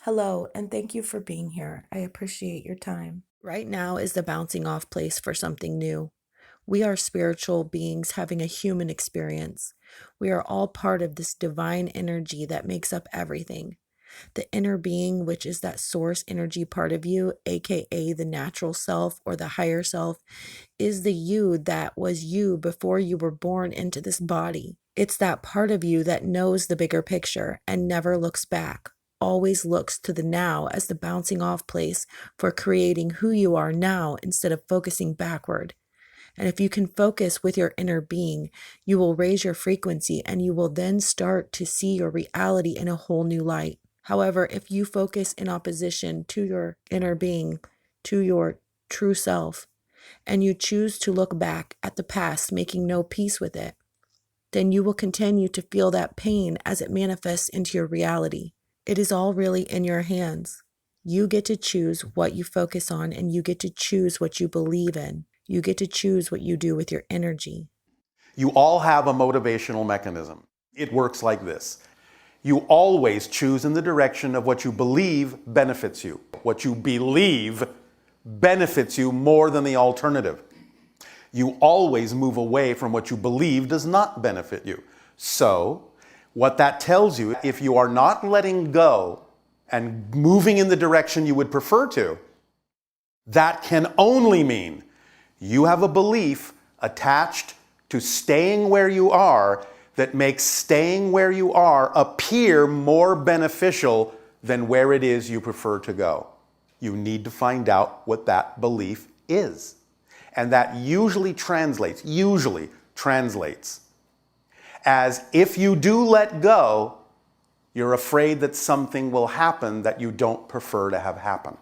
Hello, and thank you for being here. I appreciate your time. Right now is the bouncing off place for something new. We are spiritual beings having a human experience. We are all part of this divine energy that makes up everything. The inner being, which is that source energy part of you, aka the natural self or the higher self, is the you that was you before you were born into this body. It's that part of you that knows the bigger picture and never looks back, always looks to the now as the bouncing off place for creating who you are now instead of focusing backward. And if you can focus with your inner being, you will raise your frequency and you will then start to see your reality in a whole new light. However, if you focus in opposition to your inner being, to your true self, and you choose to look back at the past, making no peace with it, then you will continue to feel that pain as it manifests into your reality. It is all really in your hands. You get to choose what you focus on, and you get to choose what you believe in. You get to choose what you do with your energy. You all have a motivational mechanism. It works like this. You always choose in the direction of what you believe benefits you. What you believe benefits you more than the alternative. You always move away from what you believe does not benefit you. So, what that tells you, if you are not letting go and moving in the direction you would prefer to, that can only mean you have a belief attached to staying where you are that makes staying where you are appear more beneficial than where it is you prefer to go. You need to find out what that belief is. And that usually translates as if you do let go, you're afraid that something will happen that you don't prefer to have happen.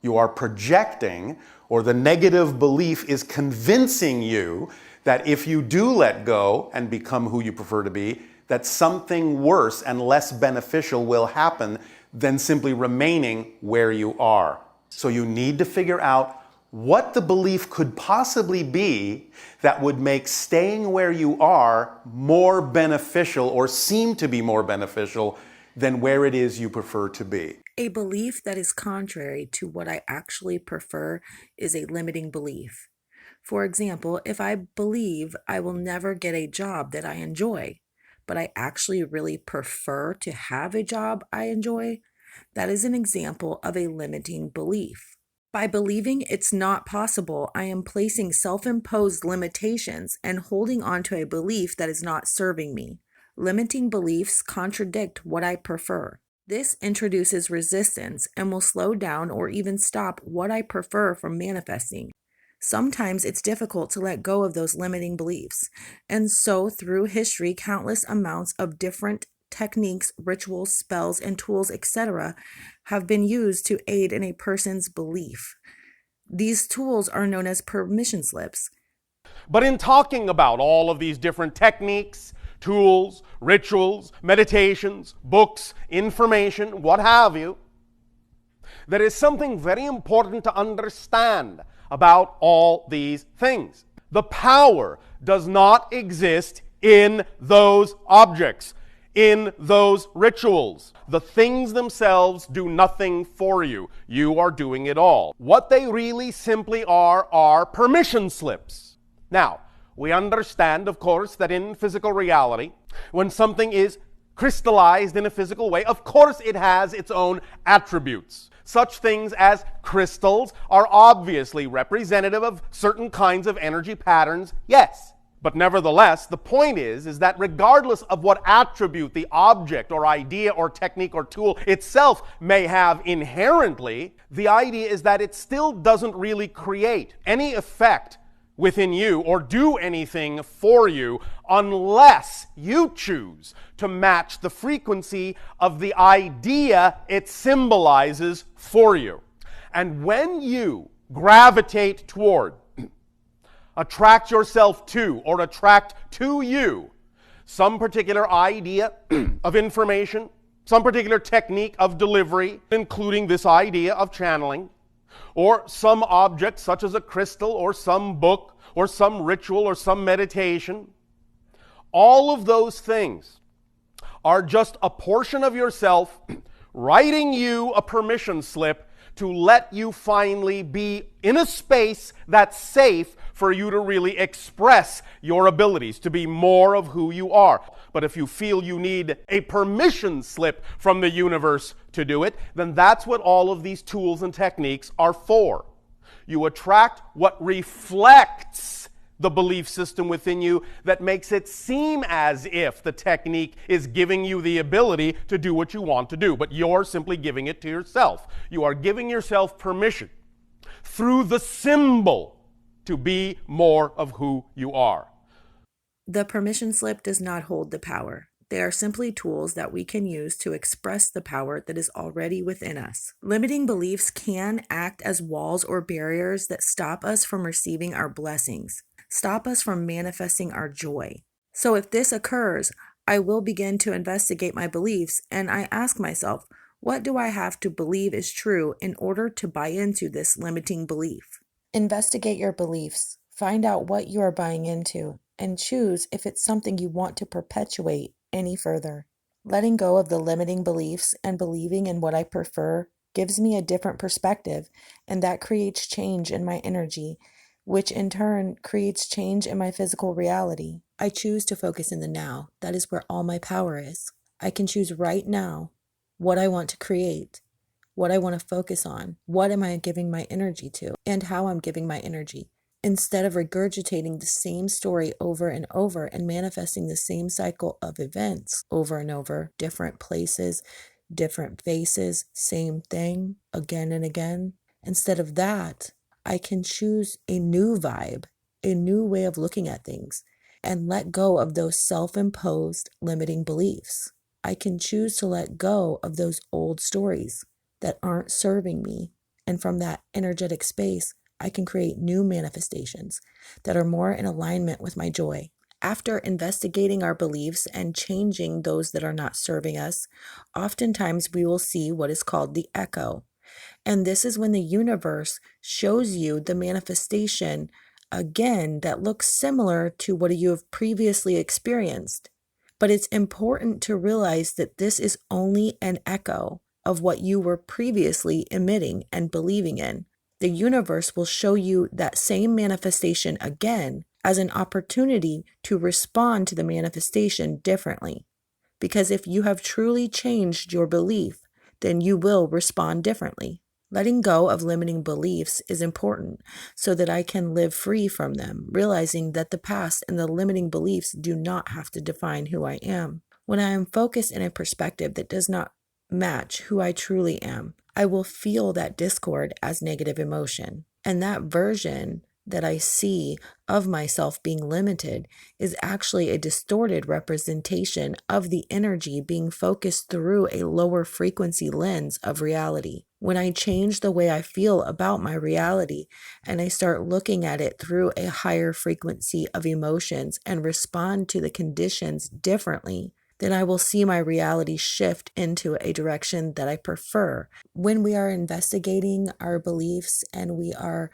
You are projecting, or the negative belief is convincing you that if you do let go and become who you prefer to be, that something worse and less beneficial will happen than simply remaining where you are. So you need to figure out what the belief could possibly be that would make staying where you are more beneficial or seem to be more beneficial than where it is you prefer to be. A belief that is contrary to what I actually prefer is a limiting belief. For example, if I believe I will never get a job that I enjoy, but I actually really prefer to have a job I enjoy, that is an example of a limiting belief. By believing it's not possible, I am placing self-imposed limitations and holding on to a belief that is not serving me. Limiting beliefs contradict what I prefer. This introduces resistance and will slow down or even stop what I prefer from manifesting. Sometimes it's difficult to let go of those limiting beliefs, and so through history, countless amounts of different techniques, rituals, spells, and tools, etc., have been used to aid in a person's belief. These tools are known as permission slips. But in talking about all of these different techniques, tools, rituals, meditations, books, information, what have you, there is something very important to understand about all these things. The power does not exist in those objects, in those rituals. The things themselves do nothing for you. You are doing it all. What they really simply are permission slips. Now, we understand, of course, that in physical reality, when something is crystallized in a physical way, of course it has its own attributes. Such things as crystals are obviously representative of certain kinds of energy patterns, yes. But nevertheless, the point is that regardless of what attribute the object or idea or technique or tool itself may have inherently, the idea is that it still doesn't really create any effect within you or do anything for you unless you choose to match the frequency of the idea it symbolizes for you. And when you gravitate toward, attract yourself to, or attract to you some particular idea of information, some particular technique of delivery, including this idea of channeling, or some object such as a crystal or some book or some ritual or some meditation, all of those things are just a portion of yourself writing you a permission slip to let you finally be in a space that's safe for you to really express your abilities, to be more of who you are. But if you feel you need a permission slip from the universe to do it, then that's what all of these tools and techniques are for. You attract what reflects the belief system within you that makes it seem as if the technique is giving you the ability to do what you want to do, but you're simply giving it to yourself. You are giving yourself permission through the symbol to be more of who you are. The permission slip does not hold the power. They are simply tools that we can use to express the power that is already within us. Limiting beliefs can act as walls or barriers that stop us from receiving our blessings, stop us from manifesting our joy. So if this occurs, I will begin to investigate my beliefs, and I ask myself, what do I have to believe is true in order to buy into this limiting belief? Investigate your beliefs, find out what you are buying into, and choose if it's something you want to perpetuate any further. Letting go of the limiting beliefs and believing in what I prefer gives me a different perspective, and that creates change in my energy, which in turn creates change in my physical reality. I choose to focus in the now. That is where all my power is. I can choose right now what I want to create, what I want to focus on, what am I giving my energy to, and how I'm giving my energy. Instead of regurgitating the same story over and over and manifesting the same cycle of events over and over, different places, different faces, same thing again and again. Instead of that, I can choose a new vibe, a new way of looking at things, and let go of those self-imposed limiting beliefs. I can choose to let go of those old stories that aren't serving me. And from that energetic space, I can create new manifestations that are more in alignment with my joy. After investigating our beliefs and changing those that are not serving us, oftentimes we will see what is called the echo. And this is when the universe shows you the manifestation again that looks similar to what you have previously experienced. But it's important to realize that this is only an echo of what you were previously emitting and believing in. The universe will show you that same manifestation again as an opportunity to respond to the manifestation differently. Because if you have truly changed your belief, then you will respond differently. Letting go of limiting beliefs is important so that I can live free from them, realizing that the past and the limiting beliefs do not have to define who I am. When I am focused in a perspective that does not match who I truly am, I will feel that discord as negative emotion. And that version that I see of myself being limited is actually a distorted representation of the energy being focused through a lower frequency lens of reality. When I change the way I feel about my reality and I start looking at it through a higher frequency of emotions and respond to the conditions differently, then I will see my reality shift into a direction that I prefer. When we are investigating our beliefs and we are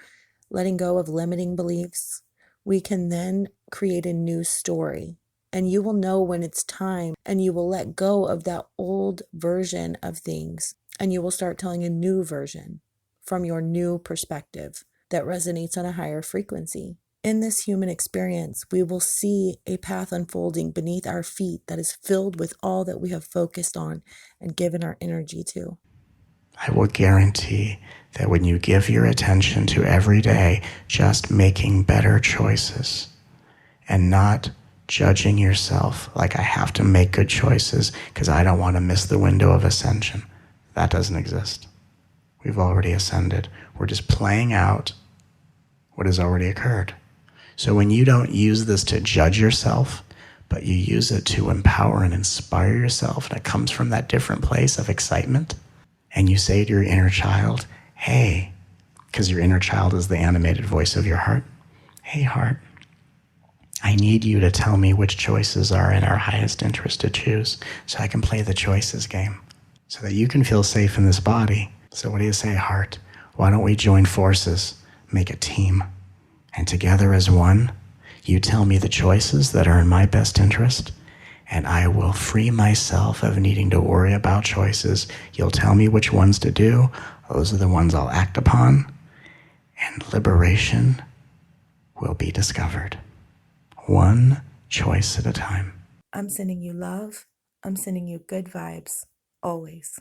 letting go of limiting beliefs, we can then create a new story. And you will know when it's time, and you will let go of that old version of things, and you will start telling a new version from your new perspective that resonates on a higher frequency. In this human experience, we will see a path unfolding beneath our feet that is filled with all that we have focused on and given our energy to. I will guarantee that when you give your attention to every day just making better choices and not judging yourself like I have to make good choices because I don't want to miss the window of ascension, that doesn't exist. We've already ascended. We're just playing out what has already occurred. So when you don't use this to judge yourself, but you use it to empower and inspire yourself, and it comes from that different place of excitement, and you say to your inner child, hey, because your inner child is the animated voice of your heart, hey heart, I need you to tell me which choices are in our highest interest to choose so I can play the choices game, so that you can feel safe in this body. So what do you say, heart? Why don't we join forces, make a team? And together as one, you tell me the choices that are in my best interest, and I will free myself of needing to worry about choices. You'll tell me which ones to do. Those are the ones I'll act upon, and liberation will be discovered. One choice at a time. I'm sending you love. I'm sending you good vibes, always.